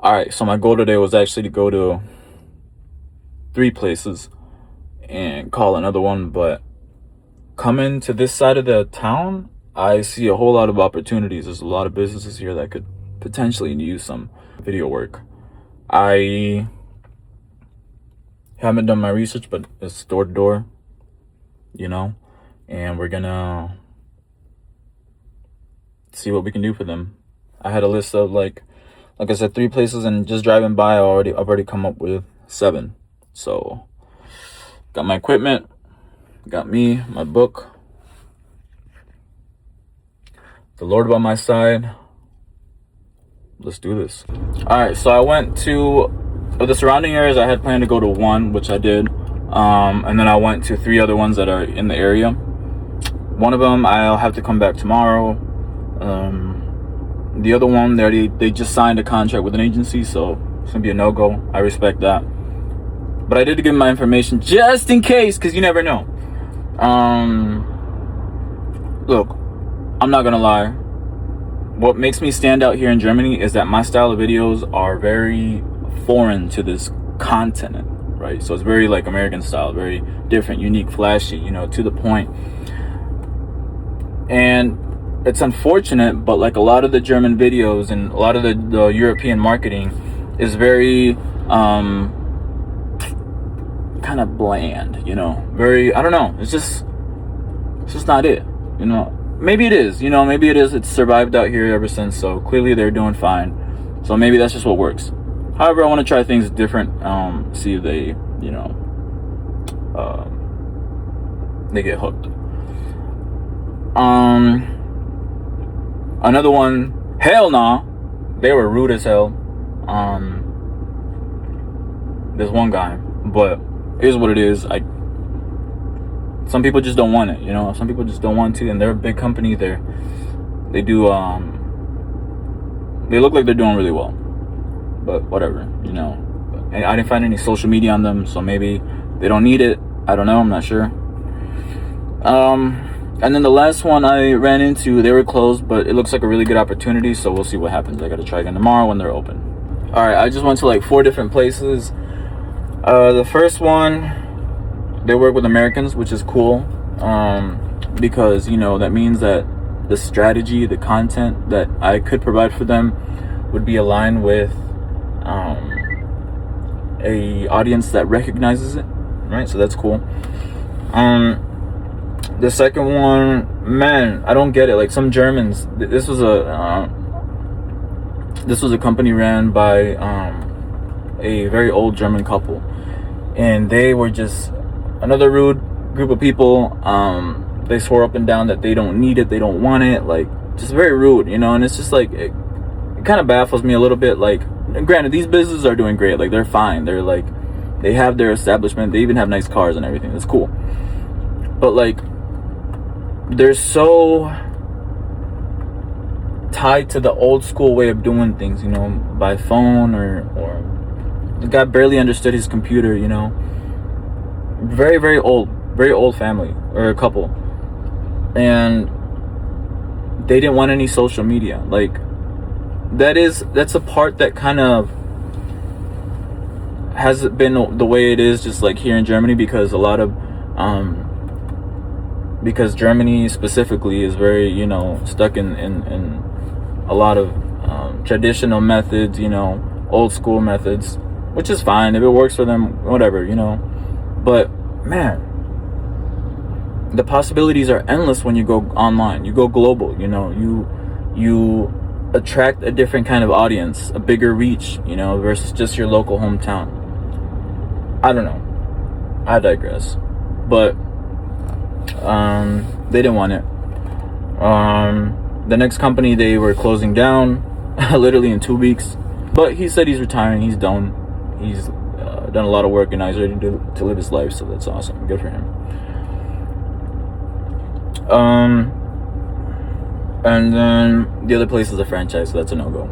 All right, so my goal today was actually to go to 3 places and call another one, but coming to this side of the town, I see a whole lot of opportunities. There's a lot of businesses here that could potentially use some video work. I haven't done my research, but it's door to door, you know, and we're gonna see what we can do for them. I had a list of like I said, 3 places, and just driving by, I've already come up with 7. So, got my equipment, got me, my book, the Lord by my side. Let's do this. All right, so I went to the surrounding areas. I had planned to go to 1, which I did, and then I went to 3 other ones that are in the area. One of them I'll have to come back tomorrow. The other one, they just signed a contract with an agency, so it's gonna be a no-go. I respect that, but I did give my information just in case, because you never know. Look, I'm not gonna lie. What makes me stand out here in Germany is that my style of videos are very foreign to this continent, right? So it's very like American style, very different, unique, flashy, to the point. And it's unfortunate, but like a lot of the German videos and a lot of the European marketing is very kind of bland, very, I don't know, it's just not it, maybe it is, it's survived out here ever since, so clearly they're doing fine, so maybe that's just what works. However, I want to try things different, see if they they get hooked. Another one, hell nah, they were rude as hell. There's one guy, but it is what it is. Some people just don't want it, some people just don't want to, and they're a big company. They do they look like they're doing really well, but whatever, and I didn't find any social media on them, so maybe they don't need it. I don't know, I'm not sure. And then the last one I ran into, they were closed, but it looks like a really good opportunity, so we'll see what happens. I gotta try again tomorrow when they're open. All right, I just went to like 4 different places. The first one, they work with Americans, which is cool, because that means that the strategy, the content that I could provide for them would be aligned with a audience that recognizes it, right? So that's cool. The second one, man, I don't get it. Like some Germans, this was a company ran by a very old German couple, and they were just another rude group of people. They swore up and down that they don't need it, they don't want it, like just very rude, and it's just like it kind of baffles me a little bit. Like, granted, these businesses are doing great, like they're fine, they're like, they have their establishment, they even have nice cars and everything, that's cool, but like they're so tied to the old school way of doing things, by phone, or the guy barely understood his computer, very, very old family, or a couple, and they didn't want any social media. Like that's a part that kind of hasn't been the way it is just like here in Germany, because a lot of because Germany specifically is very, stuck in a lot of traditional methods, old school methods, which is fine if it works for them, whatever, but man, the possibilities are endless when you go online, you go global, you attract a different kind of audience, a bigger reach, versus just your local hometown. I don't know, I digress, but they didn't want it. The next company, they were closing down literally in 2 weeks, but he said he's retiring, he's done, he's done a lot of work, and now he's ready to live his life, so that's awesome, good for him. And then the other place is a franchise, so that's a no-go.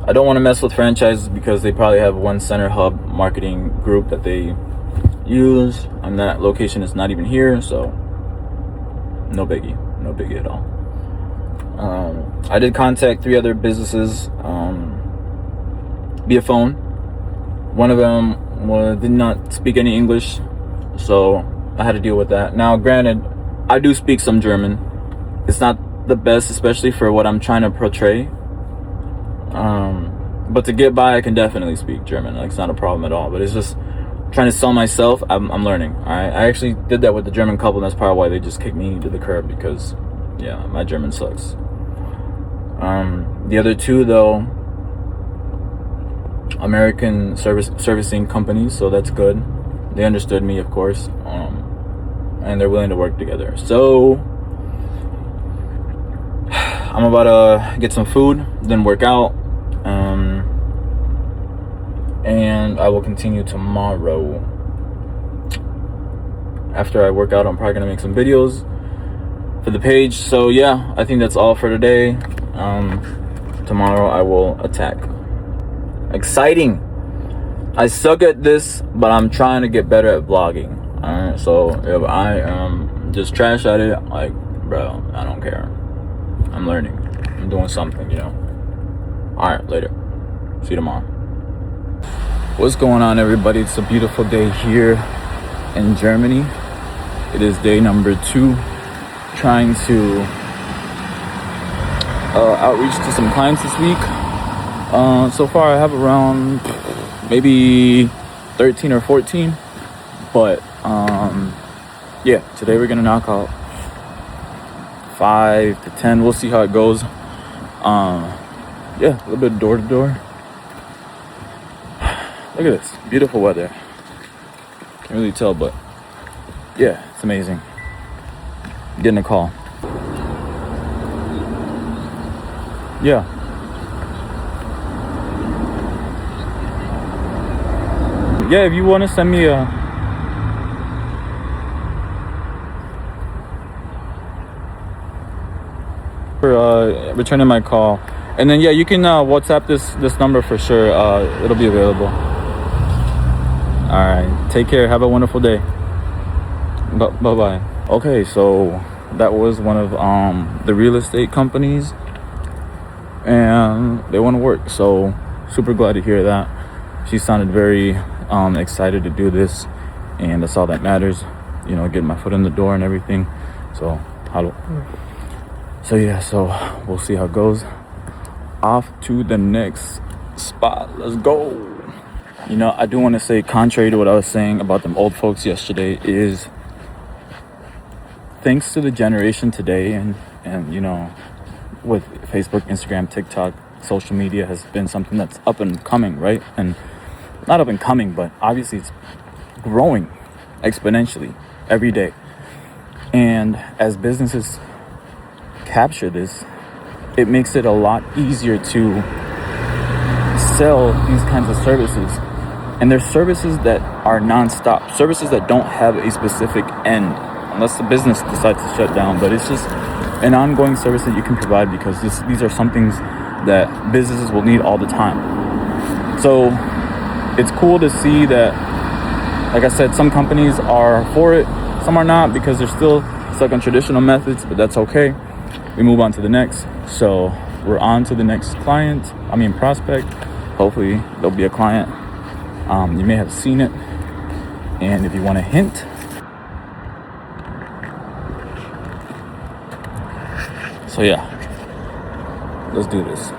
I don't want to mess with franchises because they probably have one center hub marketing group that they use, and that location is not even here, so no biggie at all. I did contact 3 other businesses, via phone. One of them did not speak any English, so I had to deal with that. Now, granted, I do speak some German. It's not the best, especially for what I'm trying to portray. But to get by, I can definitely speak German. Like, it's not a problem at all. But it's just trying to sell myself. I'm learning. All right, I actually did that with the German couple, and that's part of why they just kicked me to the curb, because yeah, my German sucks. The other two, though, American servicing companies, so that's good. They understood me, of course, and they're willing to work together. So I'm about to get some food, then work out, and I will continue tomorrow. After I work out, I'm probably gonna make some videos for the page. So yeah, I think that's all for today. Tomorrow I will attack. Exciting. I suck at this, but I'm trying to get better at vlogging. Alright, so if I am just trash at it, like, bro, I don't care. I'm learning. I'm doing something, you know. Alright, later. See you tomorrow. What's going on, everybody? It's a beautiful day here in Germany. It is day number 2, trying to outreach to some clients this week. So far I have around maybe 13 or 14, but yeah, today we're gonna knock out 5 to 10. We'll see how it goes. Yeah, a little bit door to door. Look at this beautiful weather. Can't really tell, but yeah, it's amazing. Getting a call. Yeah. Yeah, if you want to send me a for returning my call, and then yeah, you can WhatsApp this number for sure. It'll be available. All right, take care. Have a wonderful day. Bye bye. Okay, so that was one of the real estate companies, and they want to work. So super glad to hear that. She sounded very excited to do this, and that's all that matters, you know, getting my foot in the door and everything. So hello. So yeah, so we'll see how it goes. Off to the next spot. Let's go. You know, I do want to say, contrary to what I was saying about them old folks yesterday, is thanks to the generation today, and you know, with Facebook, Instagram, TikTok, social media has been something that's up and coming, right? And not up and coming, but obviously it's growing exponentially every day. And as businesses capture this, it makes it a lot easier to sell these kinds of services. And there's services that are non-stop, services that don't have a specific end, unless the business decides to shut down. But it's just an ongoing service that you can provide, because these are some things that businesses will need all the time. So it's cool to see that, like I said, some companies are for it, some are not, because they're still stuck on traditional methods, but that's okay. We move on to the next. So we're on to the next prospect. Hopefully there'll be a client. You may have seen it, and if you want a hint, so yeah, let's do this.